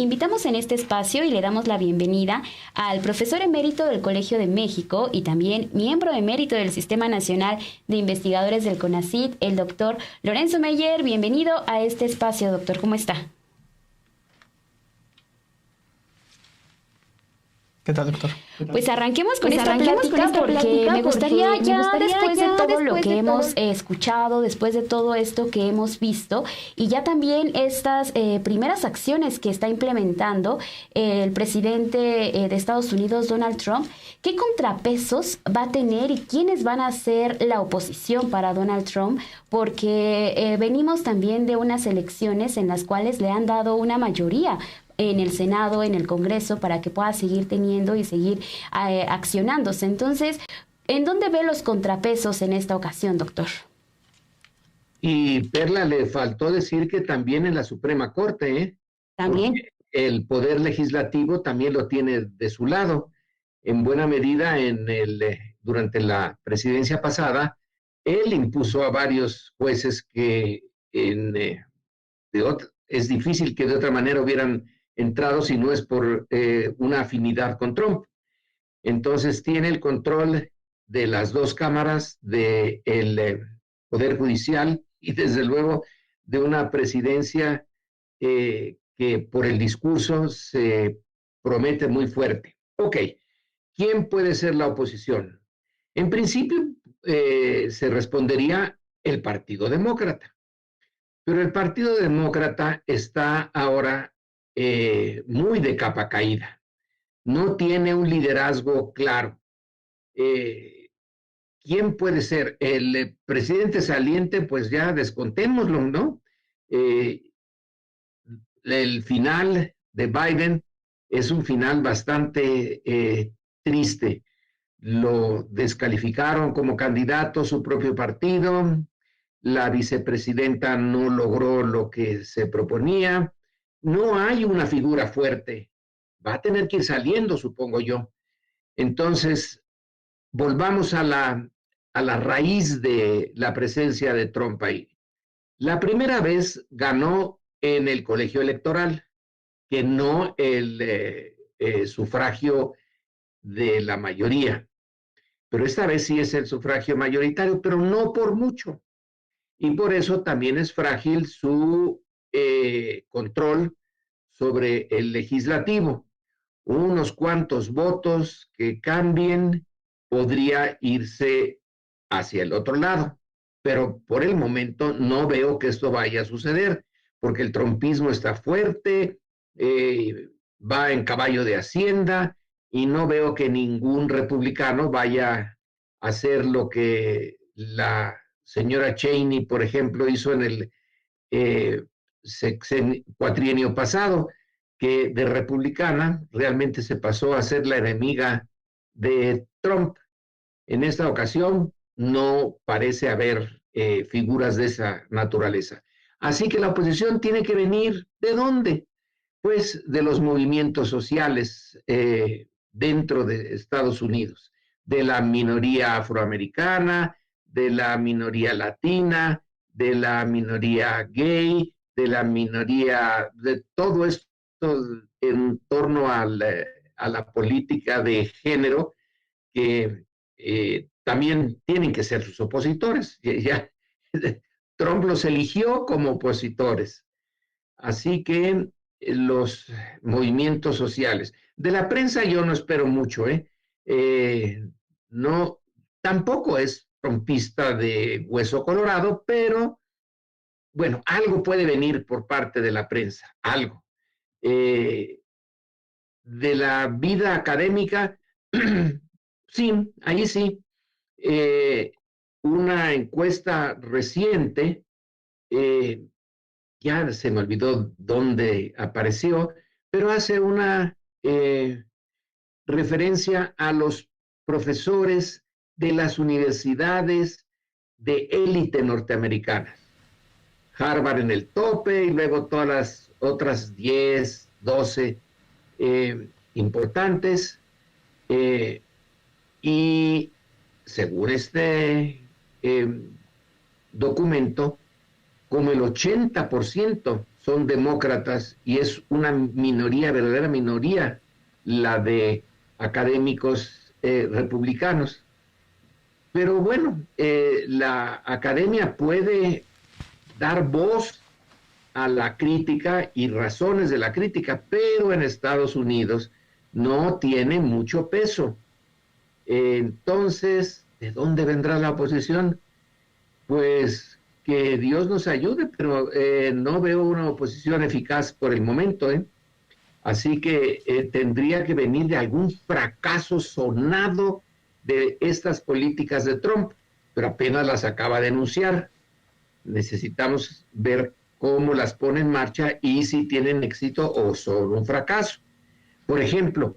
Invitamos en este espacio y le damos la bienvenida al profesor emérito del Colegio de México y también miembro emérito del Sistema Nacional de Investigadores del CONACYT, el doctor Lorenzo Meyer. Bienvenido a este espacio, doctor. ¿Cómo está? ¿Qué tal, doctor? Pues arranquemos con esta plática porque me gustaría ya después de todo lo que hemos escuchado, después de todo esto que hemos visto y ya también estas primeras acciones que está implementando el presidente de Estados Unidos, Donald Trump, ¿qué contrapesos va a tener y quiénes van a ser la oposición para Donald Trump? Porque venimos también de unas elecciones en las cuales le han dado una mayoría en el Senado, en el Congreso, para que pueda seguir teniendo y seguir accionándose. Entonces, ¿en dónde ve los contrapesos en esta ocasión, doctor? Y Perla, le faltó decir que también en la Suprema Corte, ¿eh? También. Porque el Poder Legislativo también lo tiene de su lado. En buena medida, durante la presidencia pasada, él impuso a varios jueces que es difícil que de otra manera hubieran entrado si no es por una afinidad con Trump. Entonces tiene el control de las dos cámaras del Poder Judicial y desde luego de una presidencia que por el discurso se promete muy fuerte. Ok, ¿quién puede ser la oposición? En principio se respondería el Partido Demócrata, pero el Partido Demócrata está ahora muy de capa caída. No tiene un liderazgo claro. ¿Quién puede ser? El presidente saliente, pues ya descontémoslo, ¿no? El final de Biden es un final bastante triste. Lo descalificaron como candidato su propio partido, la vicepresidenta no logró lo que se proponía, no hay una figura fuerte, va a tener que ir saliendo, supongo yo. Entonces, volvamos a la raíz de la presencia de Trump ahí. La primera vez ganó en el colegio electoral, que no el sufragio de la mayoría. Pero esta vez sí es el sufragio mayoritario, pero no por mucho. Y por eso también es frágil su control sobre el legislativo. Unos cuantos votos que cambien podría irse hacia el otro lado, pero por el momento no veo que esto vaya a suceder, porque el trumpismo está fuerte, va en caballo de Hacienda, y no veo que ningún republicano vaya a hacer lo que la señora Cheney, por ejemplo, hizo en el eh, cuatrienio pasado, que de republicana realmente se pasó a ser la enemiga de Trump. En esta ocasión no parece haber figuras de esa naturaleza. Así que la oposición tiene que venir, ¿de dónde? Pues de los movimientos sociales dentro de Estados Unidos, de la minoría afroamericana, de la minoría latina, de la minoría gay, de la minoría, de todo esto en torno a la política de género, que también tienen que ser sus opositores. Ya, Trump los eligió como opositores. Así que los movimientos sociales. De la prensa yo no espero mucho, ¿eh? No, tampoco es trompista de hueso colorado, pero bueno, algo puede venir por parte de la prensa, algo. De la vida académica, sí, ahí sí. Eh, una encuesta reciente, eh, ya se me olvidó dónde apareció, pero hace una referencia a los profesores de las universidades de élite norteamericanas. Harvard en el tope y luego todas las otras 10, 12 importantes. Y según este documento, como el 80% son demócratas y es una minoría, verdadera minoría, la de académicos republicanos. Pero bueno, la academia puede dar voz a la crítica y razones de la crítica, pero en Estados Unidos no tiene mucho peso. Entonces, ¿de dónde vendrá la oposición? Pues que Dios nos ayude, pero no veo una oposición eficaz por el momento, ¿eh? Así que tendría que venir de algún fracaso sonado de estas políticas de Trump, pero apenas las acaba de anunciar. Necesitamos ver cómo las pone en marcha y si tienen éxito o son un fracaso. Por ejemplo,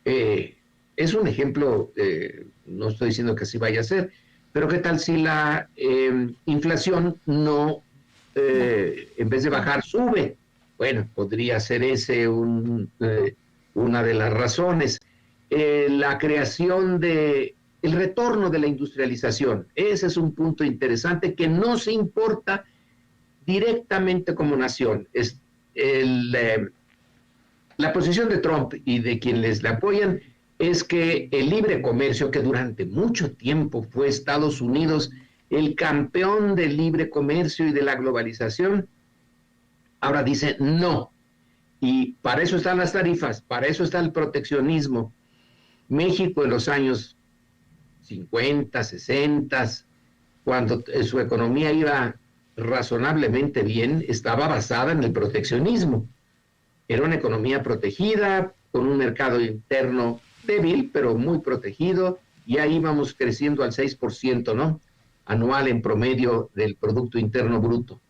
es un ejemplo, no estoy diciendo que así vaya a ser, pero ¿qué tal si la inflación no, en vez de bajar, sube? Bueno, podría ser ese una de las razones. La creación el retorno de la industrialización, ese es un punto interesante que no se importa directamente como nación. Es la posición de Trump y de quienes le apoyan es que el libre comercio, que durante mucho tiempo fue Estados Unidos el campeón del libre comercio y de la globalización, ahora dice no. Y para eso están las tarifas, para eso está el proteccionismo. México en los años 50, 60, cuando su economía iba razonablemente bien, estaba basada en el proteccionismo. Era una economía protegida, con un mercado interno débil, pero muy protegido, y ahí vamos creciendo al 6%, ¿no? Anual en promedio del Producto Interno Bruto.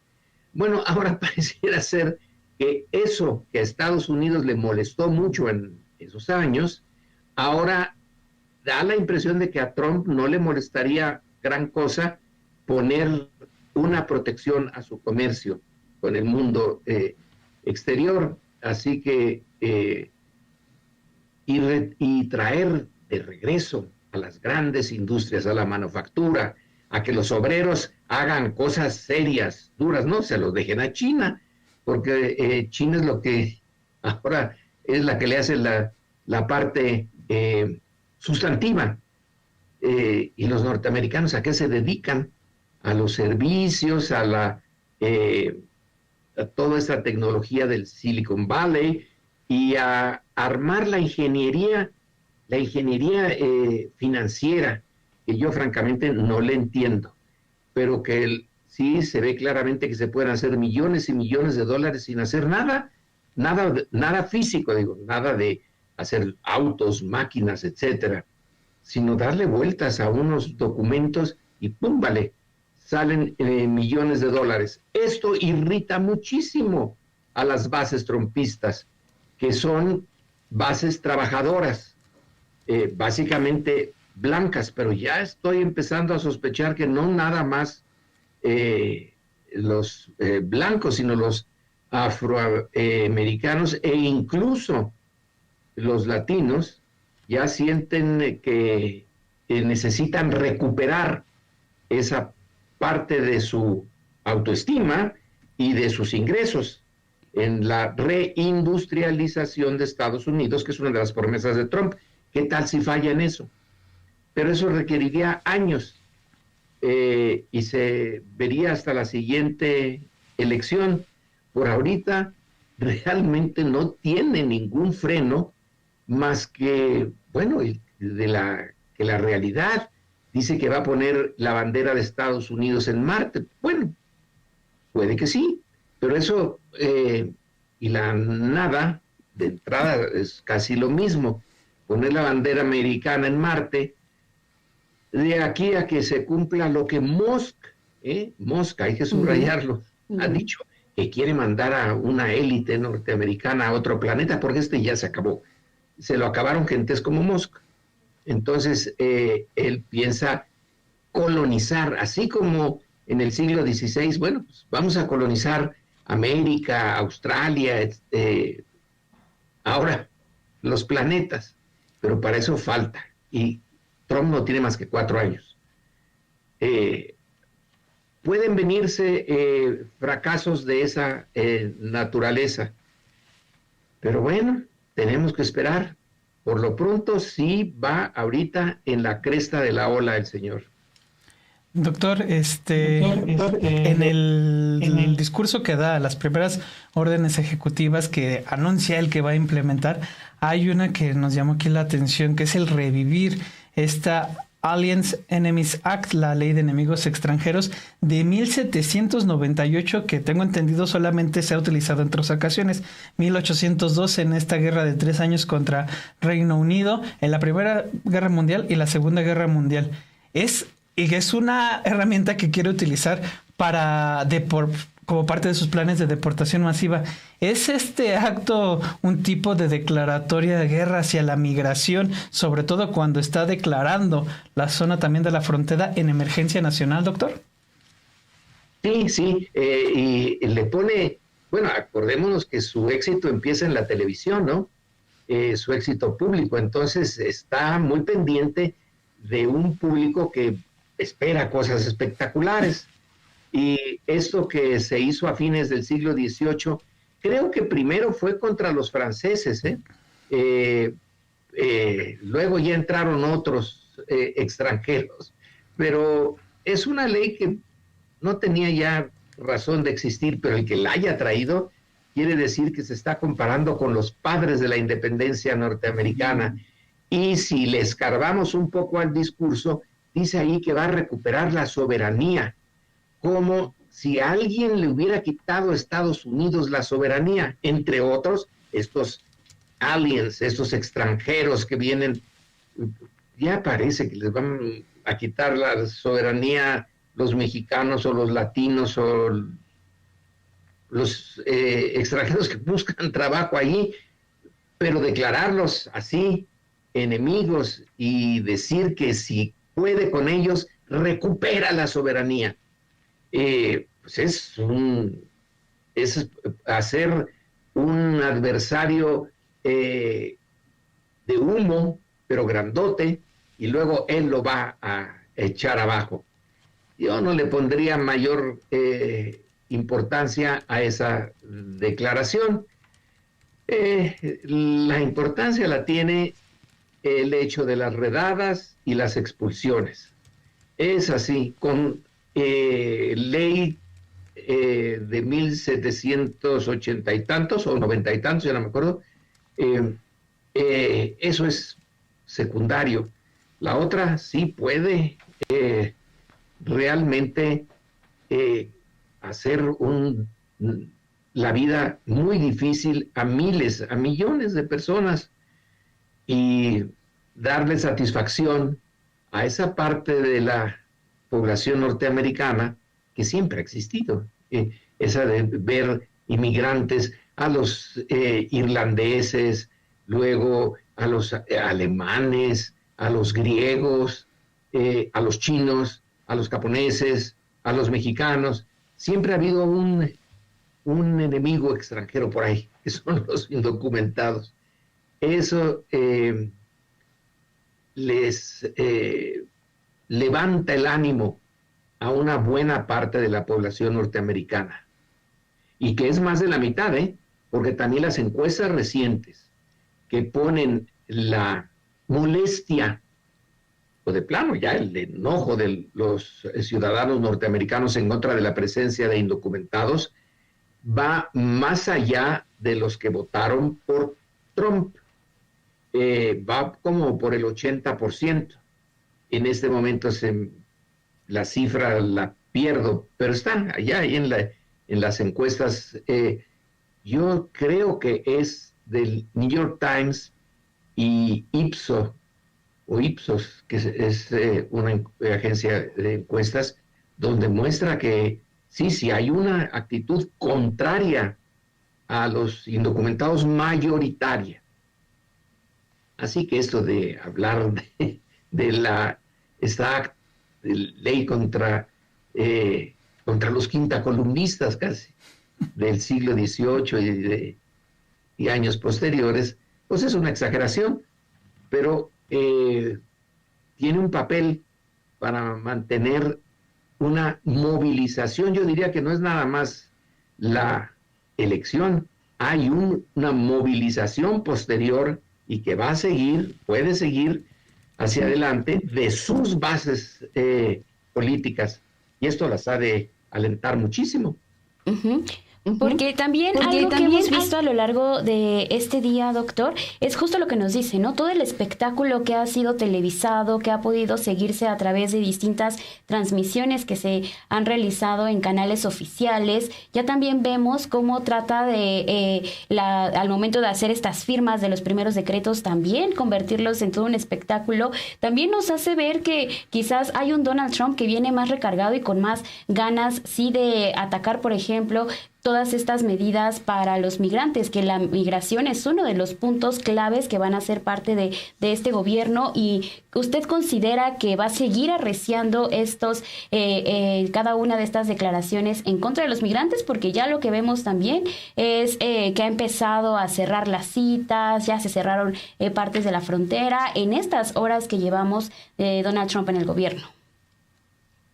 Bueno, ahora pareciera ser que eso que a Estados Unidos le molestó mucho en esos años, ahora da la impresión de que a Trump no le molestaría gran cosa poner una protección a su comercio con el mundo exterior. Así que y traer de regreso a las grandes industrias, a la manufactura, a que los obreros hagan cosas serias, duras, no se los dejen a China, porque China es lo que ahora es la que le hace la parte sustantiva. Y los norteamericanos, ¿a qué se dedican? A los servicios, a toda esta tecnología del Silicon Valley y a armar la ingeniería financiera, que yo francamente no le entiendo, pero que sí se ve claramente que se pueden hacer millones y millones de dólares sin hacer nada físico, digo, nada de hacer autos, máquinas, etcétera, sino darle vueltas a unos documentos y ¡pum! Vale, salen millones de dólares. Esto irrita muchísimo a las bases trumpistas, que son bases trabajadoras, básicamente blancas, pero ya estoy empezando a sospechar que no nada más los blancos, sino los afroamericanos e incluso los latinos ya sienten que necesitan recuperar esa parte de su autoestima y de sus ingresos en la reindustrialización de Estados Unidos, que es una de las promesas de Trump. ¿Qué tal si falla en eso? Pero eso requeriría años y se vería hasta la siguiente elección. Por ahorita realmente no tiene ningún freno más que, bueno, que la realidad dice que va a poner la bandera de Estados Unidos en Marte. Bueno, puede que sí, pero eso y la nada de entrada es casi lo mismo. Poner la bandera americana en Marte, de aquí a que se cumpla lo que Musk, hay que subrayarlo, ha dicho que quiere mandar a una élite norteamericana a otro planeta, porque ya se acabó. Se lo acabaron gentes como Musk. Entonces, él piensa colonizar, así como en el siglo XVI, bueno, pues vamos a colonizar América, Australia, ahora los planetas, pero para eso falta. Y Trump no tiene más que 4 años. pueden venirse fracasos de esa naturaleza. Pero bueno, tenemos que esperar. Por lo pronto sí va ahorita en la cresta de la ola el señor. Doctor, en el discurso que da, las primeras órdenes ejecutivas que anuncia el que va a implementar, hay una que nos llamó aquí la atención, que es el revivir esta Alliance Enemies Act, la ley de enemigos extranjeros de 1798, que tengo entendido solamente se ha utilizado en 3 ocasiones. 1802 en esta guerra de 3 años contra Reino Unido, en la Primera Guerra Mundial y la Segunda Guerra Mundial. Es una herramienta que quiere utilizar como parte de sus planes de deportación masiva. ¿Es este acto un tipo de declaratoria de guerra hacia la migración, sobre todo cuando está declarando la zona también de la frontera en emergencia nacional, doctor? Sí, y le pone, bueno, acordémonos que su éxito empieza en la televisión, ¿no? Su éxito público, entonces está muy pendiente de un público que espera cosas espectaculares. Y esto que se hizo a fines del siglo XVIII, creo que primero fue contra los franceses, luego ya entraron otros extranjeros, pero es una ley que no tenía ya razón de existir, pero el que la haya traído quiere decir que se está comparando con los padres de la independencia norteamericana. Y si le escarbamos un poco al discurso, dice ahí que va a recuperar la soberanía, como si alguien le hubiera quitado a Estados Unidos la soberanía, entre otros, estos aliens, estos extranjeros que vienen, ya parece que les van a quitar la soberanía los mexicanos o los latinos o los extranjeros que buscan trabajo allí, pero declararlos así, enemigos, y decir que si puede con ellos, recupera la soberanía. Pues es hacer un adversario de humo, pero grandote, y luego él lo va a echar abajo. Yo no le pondría mayor importancia a esa declaración. La importancia la tiene el hecho de las redadas y las expulsiones. Es así, con ley de 1780 y tantos, o 90 y tantos, ya no me acuerdo, eso es secundario. La otra sí puede realmente hacer la vida muy difícil a miles, a millones de personas, y darle satisfacción a esa parte de la población norteamericana que siempre ha existido, esa de ver inmigrantes, a los irlandeses, luego a los alemanes, a los griegos, a los chinos, a los japoneses, a los mexicanos. Siempre ha habido un enemigo extranjero por ahí, que son los indocumentados. Eso les levanta el ánimo a una buena parte de la población norteamericana, y que es más de la mitad, porque también las encuestas recientes que ponen la molestia, o de plano ya el enojo de los ciudadanos norteamericanos en contra de la presencia de indocumentados, va más allá de los que votaron por Trump. Va como por el 80%. En este momento la cifra la pierdo, pero está allá ahí en las encuestas. Yo creo que es del New York Times y Ipsos, que es una agencia de encuestas, donde muestra que sí hay una actitud contraria a los indocumentados mayoritaria. Así que esto de hablar de esta ley contra los quintacolumnistas casi del siglo XVIII y años posteriores, pues es una exageración, pero tiene un papel para mantener una movilización. Yo diría que no es nada más la elección, hay una movilización posterior y que va a seguir, puede seguir hacia adelante de sus bases políticas, y esto las ha de alentar muchísimo. Uh-huh. Porque también algo que hemos visto a lo largo de este día, doctor, es justo lo que nos dice, ¿no? Todo el espectáculo que ha sido televisado, que ha podido seguirse a través de distintas transmisiones que se han realizado en canales oficiales. Ya también vemos cómo trata de, al momento de hacer estas firmas de los primeros decretos, también convertirlos en todo un espectáculo. También nos hace ver que quizás hay un Donald Trump que viene más recargado y con más ganas, sí, de atacar, por ejemplo, todas estas medidas para los migrantes, que la migración es uno de los puntos claves que van a ser parte de este gobierno. ¿Y usted considera que va a seguir arreciando cada una de estas declaraciones en contra de los migrantes? Porque ya lo que vemos también es que ha empezado a cerrar las citas, ya se cerraron partes de la frontera en estas horas que llevamos Donald Trump en el gobierno.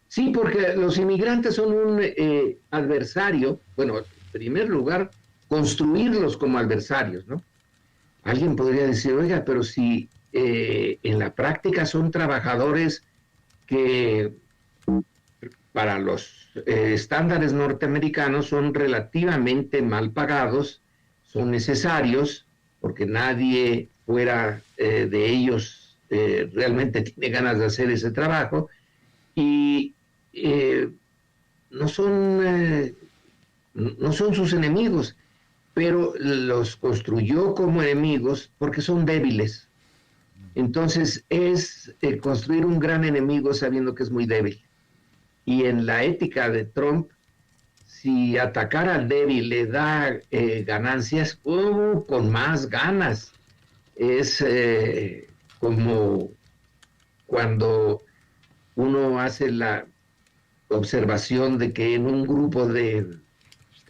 Sí, porque los inmigrantes son un adversario. Bueno, en primer lugar, construirlos como adversarios, ¿no? Alguien podría decir, oiga, pero si en la práctica son trabajadores que para los estándares norteamericanos son relativamente mal pagados, son necesarios, porque nadie fuera de ellos realmente tiene ganas de hacer ese trabajo, y no son sus enemigos, pero los construyó como enemigos porque son débiles. Entonces es construir un gran enemigo sabiendo que es muy débil. Y en la ética de Trump, si atacar al débil le da ganancias, con más ganas. Es como cuando uno hace la observación de que en un grupo que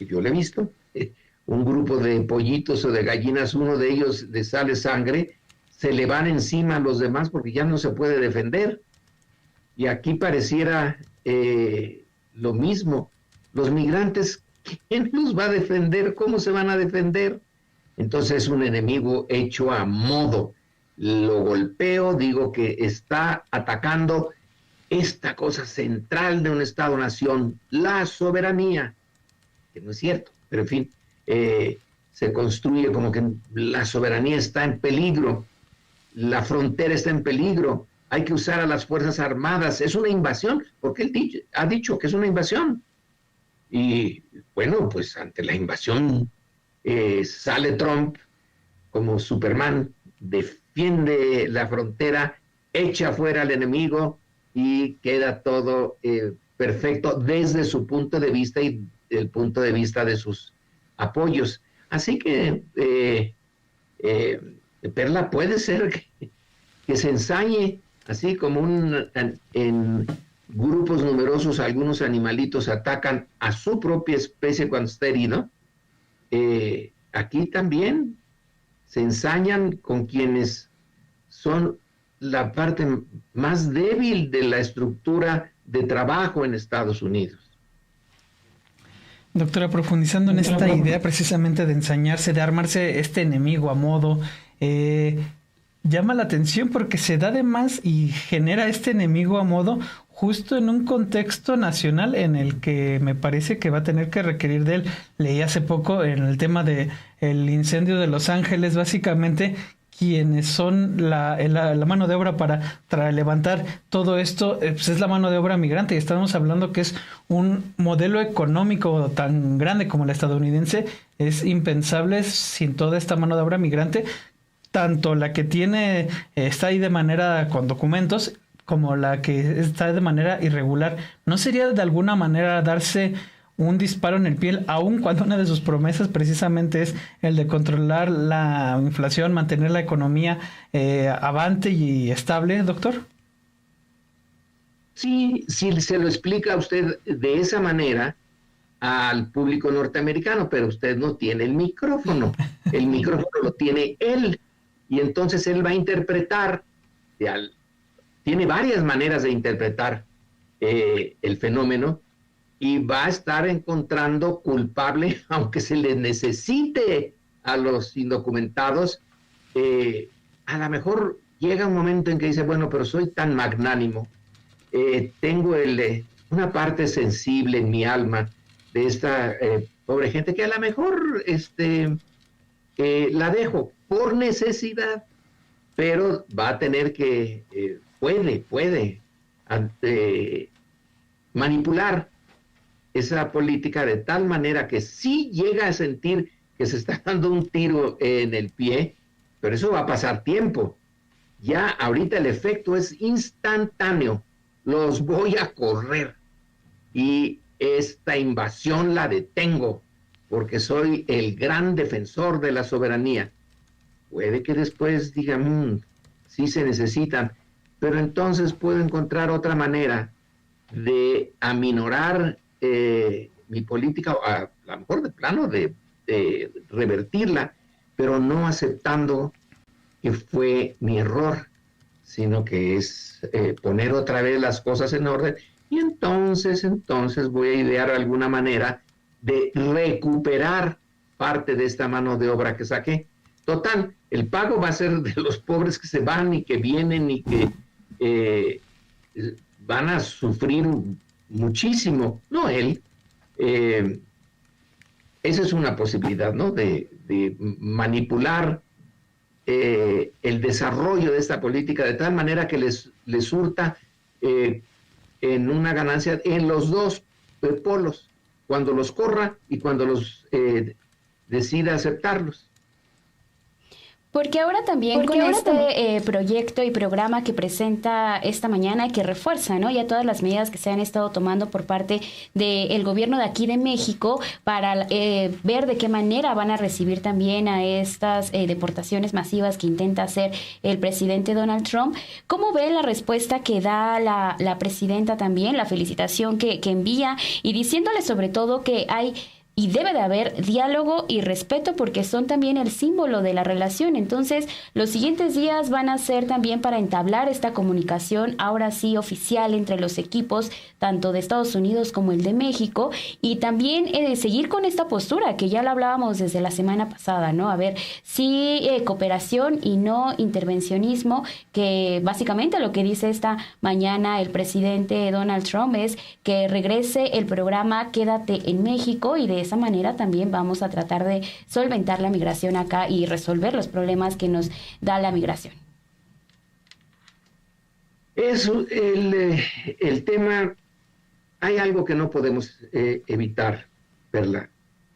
yo le he visto, un grupo de pollitos o de gallinas, uno de ellos le sale sangre, se le van encima a los demás porque ya no se puede defender. Y aquí pareciera lo mismo. Los migrantes, ¿quién los va a defender? ¿Cómo se van a defender? Entonces es un enemigo hecho a modo. Lo golpeo, digo que está atacando esta cosa central de un Estado-nación, la soberanía, que no es cierto, pero en fin, se construye como que la soberanía está en peligro, la frontera está en peligro, hay que usar a las Fuerzas Armadas, es una invasión, porque él ha dicho que es una invasión. Y bueno, pues ante la invasión sale Trump como Superman, defiende la frontera, echa fuera al enemigo, y queda todo perfecto desde su punto de vista y el punto de vista de sus apoyos. Así que Perla, puede ser que se ensañe, así como en grupos numerosos algunos animalitos atacan a su propia especie cuando está herido. Aquí también se ensañan con quienes son la parte más débil de la estructura de trabajo en Estados Unidos. Doctora, profundizando en esta idea precisamente de ensañarse, de armarse este enemigo a modo, llama la atención porque se da de más y genera este enemigo a modo justo en un contexto nacional en el que me parece que va a tener que requerir de él. Leí hace poco en el tema de el incendio de Los Ángeles, básicamente quienes son la mano de obra para levantar todo esto, pues es la mano de obra migrante, y estamos hablando que es un modelo económico tan grande como el estadounidense, es impensable sin toda esta mano de obra migrante, tanto la que está ahí de manera con documentos, como la que está de manera irregular. ¿No sería de alguna manera darse un disparo en el pie, aun cuando una de sus promesas precisamente es el de controlar la inflación, mantener la economía avante y estable, doctor? Sí, sí, se lo explica a usted de esa manera al público norteamericano, pero usted no tiene el micrófono lo tiene él, y entonces él va a interpretar, tiene varias maneras de interpretar el fenómeno y va a estar encontrando culpable, aunque se le necesite a los indocumentados. A lo mejor llega un momento en que dice, bueno, pero soy tan magnánimo, tengo una parte sensible en mi alma de esta pobre gente que a lo mejor la dejo por necesidad, pero va a tener que, puede manipular esa política de tal manera que sí llega a sentir que se está dando un tiro en el pie, pero eso va a pasar tiempo. Ya ahorita el efecto es instantáneo. Los voy a correr y esta invasión la detengo porque soy el gran defensor de la soberanía. Puede que después digan, sí se necesitan, pero entonces puedo encontrar otra manera de aminorar mi política, o a lo mejor de plano de revertirla, pero no aceptando que fue mi error, sino que es poner otra vez las cosas en orden, y entonces voy a idear alguna manera de recuperar parte de esta mano de obra que saqué. Total, el pago va a ser de los pobres que se van y que vienen y que van a sufrir muchísimo, no él. Esa es una posibilidad, ¿no? De manipular el desarrollo de esta política de tal manera que les surta en una ganancia en los dos polos, cuando los corra y cuando los decida aceptarlos. Porque ahora también con este proyecto y programa que presenta esta mañana y que refuerza, ¿no?, ya todas las medidas que se han estado tomando por parte del gobierno de aquí de México para ver de qué manera van a recibir también a estas deportaciones masivas que intenta hacer el presidente Donald Trump. ¿Cómo ve la respuesta que da la presidenta también, la felicitación que envía y diciéndole sobre todo que hay y debe de haber diálogo y respeto porque son también el símbolo de la relación? Entonces, los siguientes días van a ser también para entablar esta comunicación, ahora sí oficial, entre los equipos, tanto de Estados Unidos como el de México, y también seguir con esta postura que ya la hablábamos desde la semana pasada, ¿no? A ver, sí cooperación y no intervencionismo, que básicamente lo que dice esta mañana el presidente Donald Trump es que regrese el programa Quédate en México, y de esa manera también vamos a tratar de solventar la migración acá y resolver los problemas que nos da la migración. Eso, el tema, hay algo que no podemos evitar, Perla,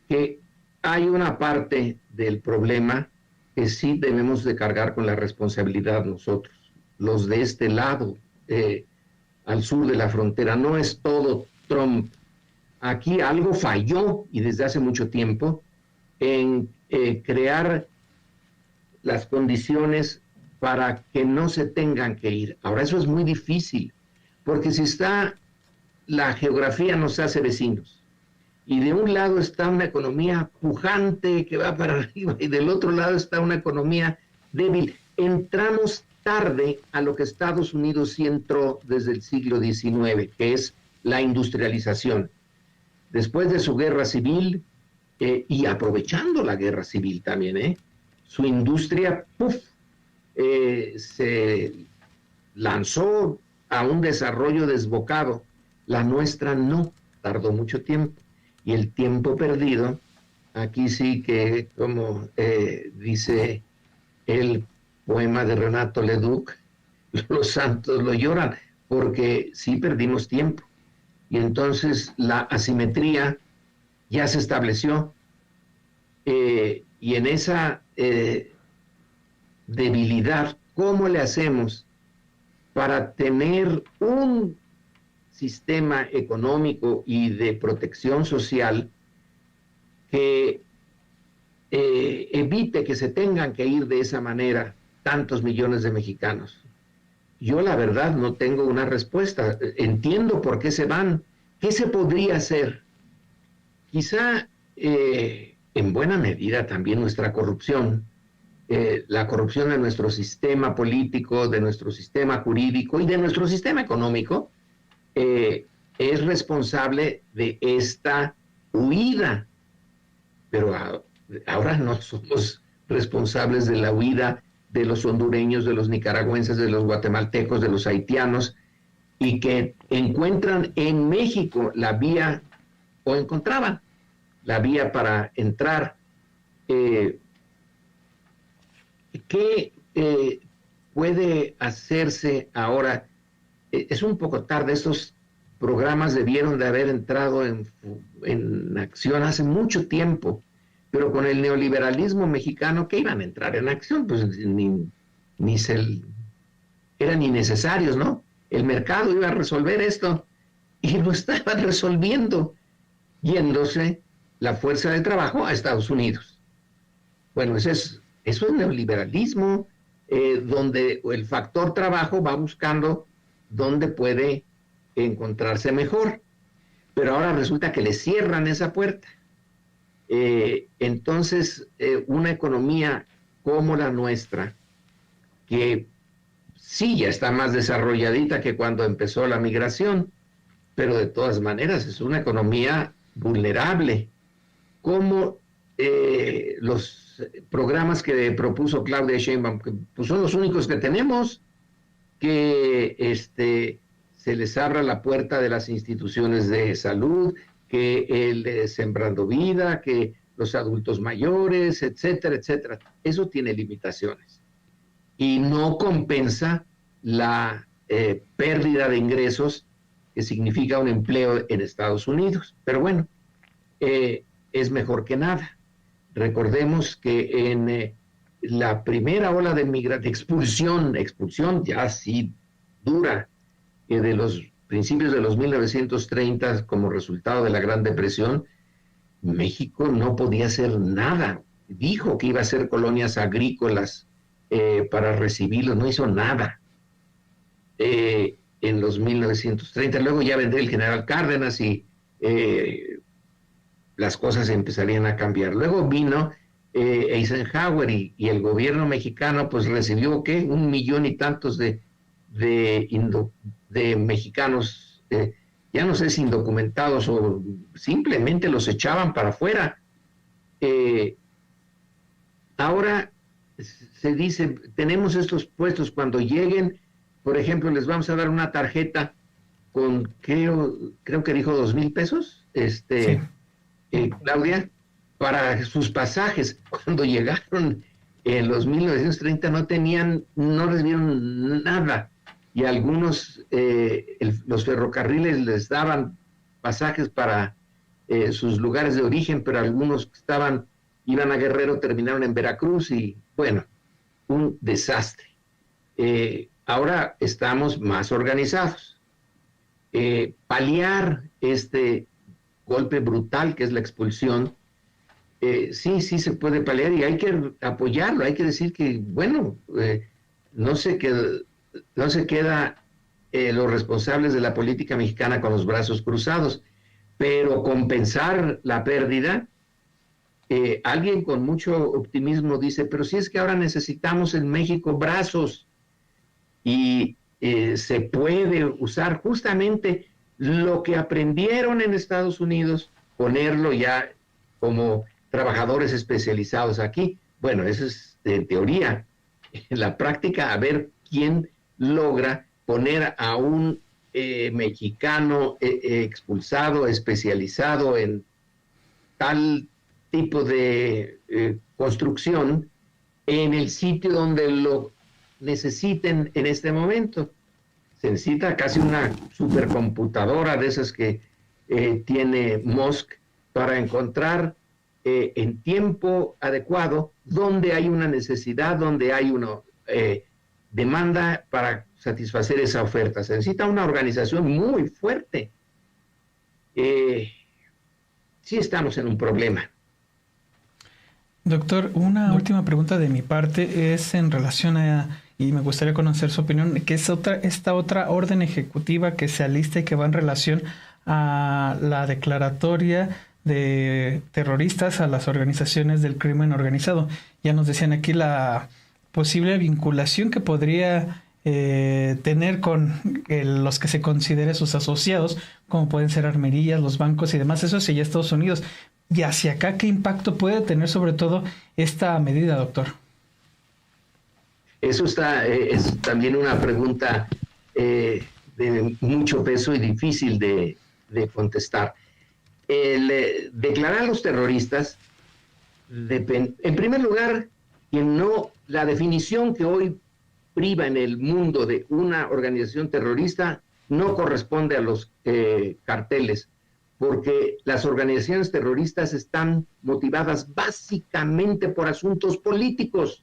que hay una parte del problema que sí debemos de cargar con la responsabilidad nosotros, los de este lado, al sur de la frontera. No es todo Trump. Aquí algo falló, y desde hace mucho tiempo, en crear las condiciones para que no se tengan que ir. Ahora, eso es muy difícil, porque si la geografía nos hace vecinos, y de un lado está una economía pujante que va para arriba, y del otro lado está una economía débil. Entramos tarde a lo que Estados Unidos sí entró desde el siglo XIX, que es la industrialización. Después de su guerra civil, y aprovechando la guerra civil también, su industria se lanzó a un desarrollo desbocado. La nuestra no, tardó mucho tiempo. Y el tiempo perdido, aquí sí que, como dice el poema de Renato Leduc, los santos lo lloran, porque sí perdimos tiempo. Y entonces la asimetría ya se estableció, y en esa debilidad, ¿cómo le hacemos para tener un sistema económico y de protección social que evite que se tengan que ir de esa manera tantos millones de mexicanos? Yo la verdad no tengo una respuesta. Entiendo por qué se van. ¿Qué se podría hacer? Quizá en buena medida también nuestra corrupción, la corrupción de nuestro sistema político, de nuestro sistema jurídico y de nuestro sistema económico, es responsable de esta huida, pero ahora no somos responsables de la huida de los hondureños, de los nicaragüenses, de los guatemaltecos, de los haitianos, y que encuentran en México la vía, o encontraban la vía para entrar. ¿Qué puede hacerse ahora? Es un poco tarde, estos programas debieron de haber entrado en acción hace mucho tiempo, pero con el neoliberalismo mexicano, ¿qué iban a entrar en acción? Pues eran innecesarios, ¿no? El mercado iba a resolver esto y lo estaban resolviendo, yéndose la fuerza de trabajo a Estados Unidos. Bueno, eso es neoliberalismo, donde el factor trabajo va buscando dónde puede encontrarse mejor, pero ahora resulta que le cierran esa puerta. Entonces, una economía como la nuestra, que sí ya está más desarrolladita que cuando empezó la migración, pero de todas maneras es una economía vulnerable, como los programas que propuso Claudia Sheinbaum, que pues son los únicos que tenemos, que se les abra la puerta de las instituciones de salud, que el Sembrando Vida, que los adultos mayores, etcétera, etcétera. Eso tiene limitaciones y no compensa la pérdida de ingresos que significa un empleo en Estados Unidos. Pero bueno, es mejor que nada. Recordemos que en la primera ola de expulsión ya sí dura, de los principios de los 1930, como resultado de la Gran Depresión, México no podía hacer nada. Dijo que iba a hacer colonias agrícolas para recibirlos, no hizo nada en los 1930. Luego ya vendría el general Cárdenas y las cosas empezarían a cambiar. Luego vino Eisenhower y el gobierno mexicano pues recibió, ¿qué? 1 millón y tantos de mexicanos, ya no sé si indocumentados o simplemente los echaban para afuera. Ahora se dice, tenemos estos puestos, cuando lleguen, por ejemplo, les vamos a dar una tarjeta con, creo que dijo 2,000 pesos, sí. Claudia, para sus pasajes. Cuando llegaron en los 1930 no recibieron nada, y algunos, los ferrocarriles les daban pasajes para sus lugares de origen, pero algunos que iban a Guerrero terminaron en Veracruz, y bueno, un desastre. Ahora estamos más organizados. Paliar este golpe brutal que es la expulsión, sí se puede paliar, y hay que apoyarlo, hay que decir que, bueno, no se queda los responsables de la política mexicana con los brazos cruzados, pero compensar la pérdida. Alguien con mucho optimismo dice, pero si es que ahora necesitamos en México brazos, y se puede usar justamente lo que aprendieron en Estados Unidos, ponerlo ya como trabajadores especializados aquí. Bueno, eso es en teoría. En la práctica, a ver quién logra poner a un mexicano expulsado, especializado en tal tipo de construcción, en el sitio donde lo necesiten en este momento. Se necesita casi una supercomputadora de esas que tiene Musk para encontrar en tiempo adecuado donde hay una necesidad, donde hay una demanda para satisfacer esa oferta. Se necesita una organización muy fuerte. Sí estamos en un problema. Doctor, una última pregunta de mi parte es en relación y me gustaría conocer su opinión, que es esta otra orden ejecutiva que se alista y que va en relación a la declaratoria de terroristas a las organizaciones del crimen organizado. Ya nos decían aquí la posible vinculación que podría tener con los que se considere sus asociados, como pueden ser armerías, los bancos y demás. Eso sería Estados Unidos. Y hacia acá, ¿qué impacto puede tener sobre todo esta medida, doctor? Eso es también una pregunta de mucho peso y difícil de contestar. Declarar a los terroristas, en primer lugar, la definición que hoy priva en el mundo de una organización terrorista no corresponde a los carteles, porque las organizaciones terroristas están motivadas básicamente por asuntos políticos.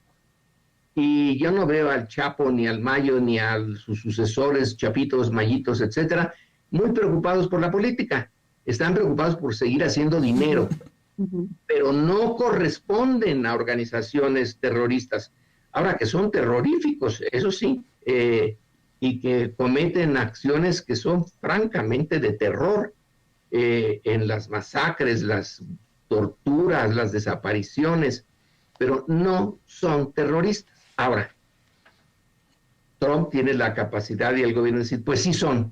Y yo no veo al Chapo, ni al Mayo, ni a sus sucesores, Chapitos, Mayitos, etcétera, muy preocupados por la política. Están preocupados por seguir haciendo dinero, pero no corresponden a organizaciones terroristas. Ahora, que son terroríficos, eso sí, y que cometen acciones que son francamente de terror, en las masacres, las torturas, las desapariciones, pero no son terroristas. Ahora, Trump tiene la capacidad y el gobierno de decir, pues sí son,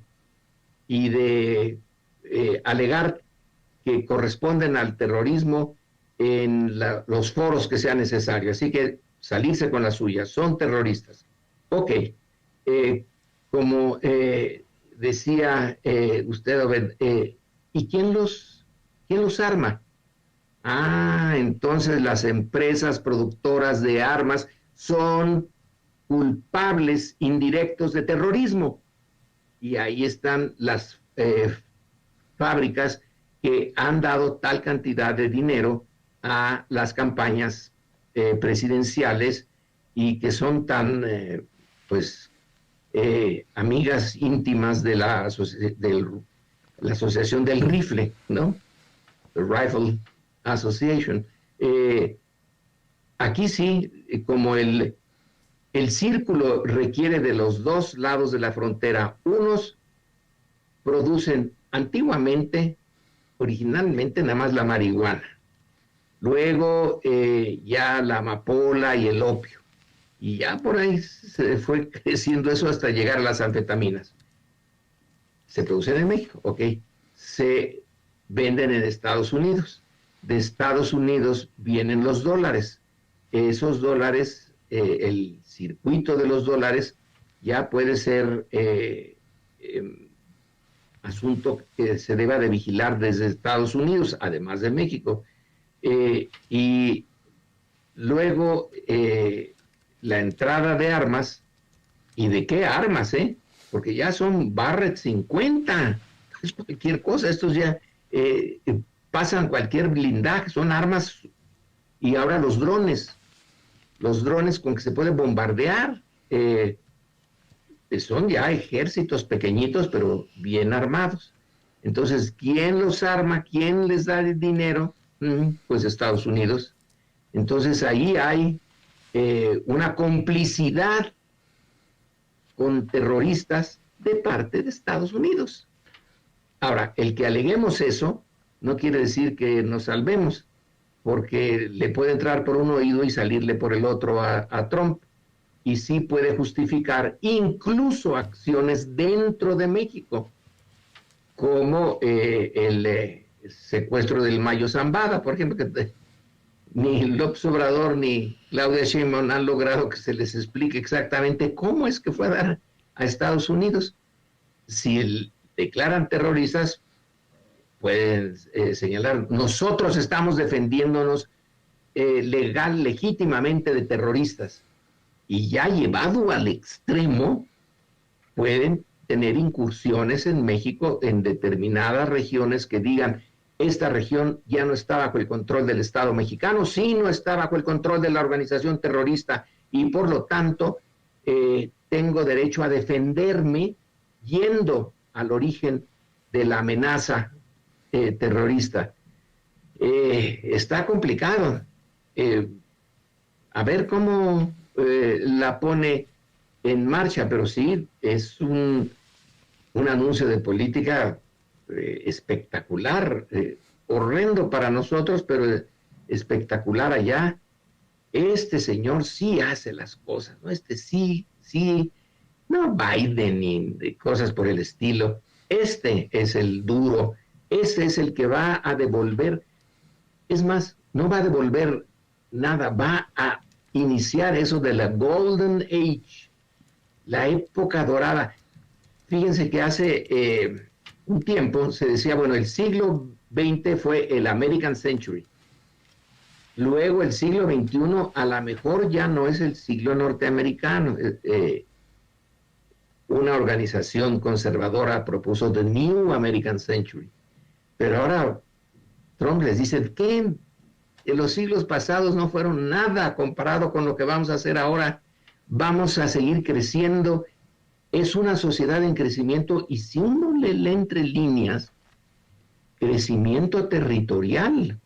y de alegar que corresponden al terrorismo en los foros que sea necesario. Así que salirse con la suya, son terroristas. Ok, como decía usted, Obed, ¿y quién los arma? Ah, entonces las empresas productoras de armas son culpables indirectos de terrorismo. Y ahí están las fábricas que han dado tal cantidad de dinero a las campañas presidenciales y que son tan, amigas íntimas de la Asociación del Rifle, ¿no? The Rifle Association. Aquí sí, como el círculo requiere de los dos lados de la frontera, unos producen originalmente nada más la marihuana, luego ya la amapola y el opio, y ya por ahí se fue creciendo eso hasta llegar a las anfetaminas. Se producen en México, ok, se venden en Estados Unidos. De Estados Unidos vienen los dólares. Esos dólares, el circuito de los dólares ya puede ser asunto que se deba de vigilar desde Estados Unidos, además de México. Y luego la entrada de armas, ¿y de qué armas, Porque ya son Barrett 50, es cualquier cosa, estos ya pasan cualquier blindaje, son armas. Y ahora los drones con que se puede bombardear, son ya ejércitos pequeñitos, pero bien armados. Entonces, ¿quién los arma? ¿Quién les da el dinero? Pues Estados Unidos. Entonces, ahí hay una complicidad con terroristas de parte de Estados Unidos. Ahora, el que aleguemos eso no quiere decir que nos salvemos, porque le puede entrar por un oído y salirle por el otro a Trump, y sí puede justificar incluso acciones dentro de México, como el secuestro del Mayo Zambada, por ejemplo, que ni López Obrador ni Claudia Sheinbaum han logrado que se les explique exactamente cómo es que fue a dar a Estados Unidos. Si declaran terroristas, pueden señalar, nosotros estamos defendiéndonos legítimamente de terroristas, y ya llevado al extremo, pueden tener incursiones en México en determinadas regiones que digan, esta región ya no está bajo el control del Estado mexicano, sino está bajo el control de la organización terrorista, y por lo tanto tengo derecho a defenderme yendo al origen de la amenaza terrorista. Está complicado. A ver cómo la pone en marcha, pero sí, es un anuncio de política espectacular, horrendo para nosotros, pero espectacular allá. Este señor sí hace las cosas, ¿no? Este sí no Biden ni cosas por el estilo. Este es el duro, este es el que va a devolver, es más, no va a devolver nada, va a iniciar eso de la Golden Age, la época dorada. Fíjense que hace un tiempo se decía, bueno, el siglo XX fue el American Century. Luego el siglo XXI a lo mejor ya no es el siglo norteamericano. Una organización conservadora propuso The New American Century. Pero ahora Trump les dice que en los siglos pasados no fueron nada comparado con lo que vamos a hacer ahora. Vamos a seguir creciendo. Es una sociedad en crecimiento y si uno lee entre líneas, crecimiento territorial.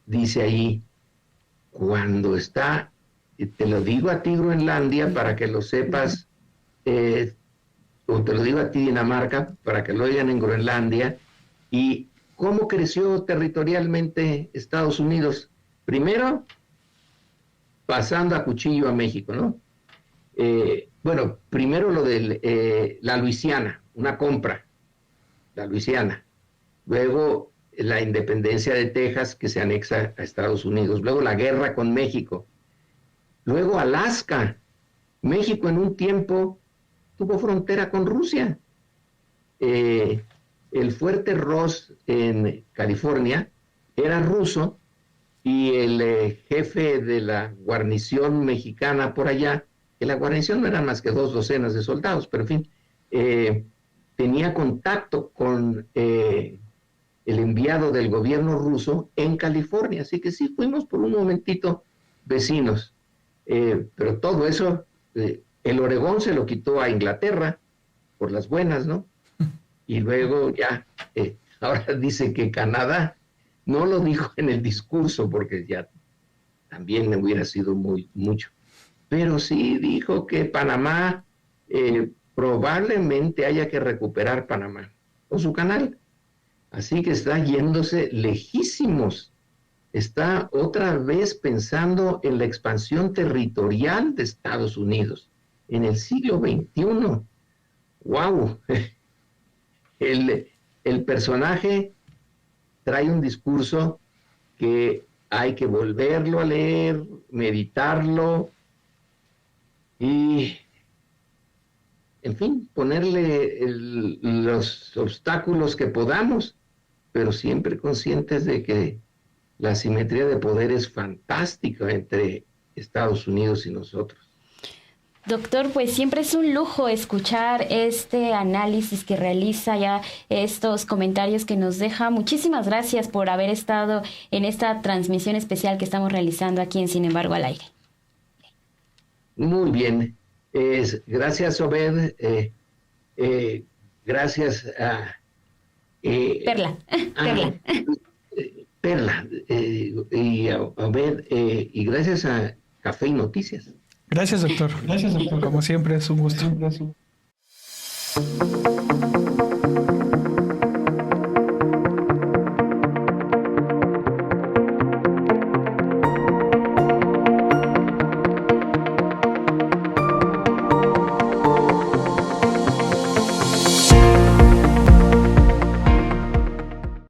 Dice ahí, cuando está, te lo digo a ti Groenlandia para que lo sepas, o te lo digo a ti Dinamarca para que lo oigan en Groenlandia, y cómo creció territorialmente Estados Unidos. Primero, pasando a cuchillo a México, ¿no? Bueno, primero lo de la Luisiana, una compra, la Luisiana. Luego la independencia de Texas que se anexa a Estados Unidos, luego la guerra con México, luego Alaska. México en un tiempo tuvo frontera con Rusia. El fuerte Ross en California era ruso y el jefe de la guarnición mexicana por allá, que la guarnición no eran más que 2 docenas de soldados, pero en fin, tenía contacto con el enviado del gobierno ruso en California, así que sí, fuimos por un momentito vecinos, pero todo eso, el Oregón se lo quitó a Inglaterra, por las buenas, ¿no? Y luego ya, ahora dice que Canadá, no lo dijo en el discurso, porque ya también hubiera sido mucho, pero sí dijo que Panamá, probablemente haya que recuperar Panamá, o su canal. Así que está yéndose lejísimos. Está otra vez pensando en la expansión territorial de Estados Unidos en el siglo XXI. ¡Wow! El personaje trae un discurso que hay que volverlo a leer, meditarlo y, en fin, ponerle los obstáculos que podamos, pero siempre conscientes de que la asimetría de poder es fantástica entre Estados Unidos y nosotros. Doctor, pues siempre es un lujo escuchar este análisis que realiza, ya estos comentarios que nos deja. Muchísimas gracias por haber estado en esta transmisión especial que estamos realizando aquí en Sin embargo al aire. Muy bien. Gracias, Obed. Gracias a... Perla. Perla. Y a Obed. Y gracias a Café y Noticias. Gracias, doctor. Gracias, doctor. Como siempre, es un gusto.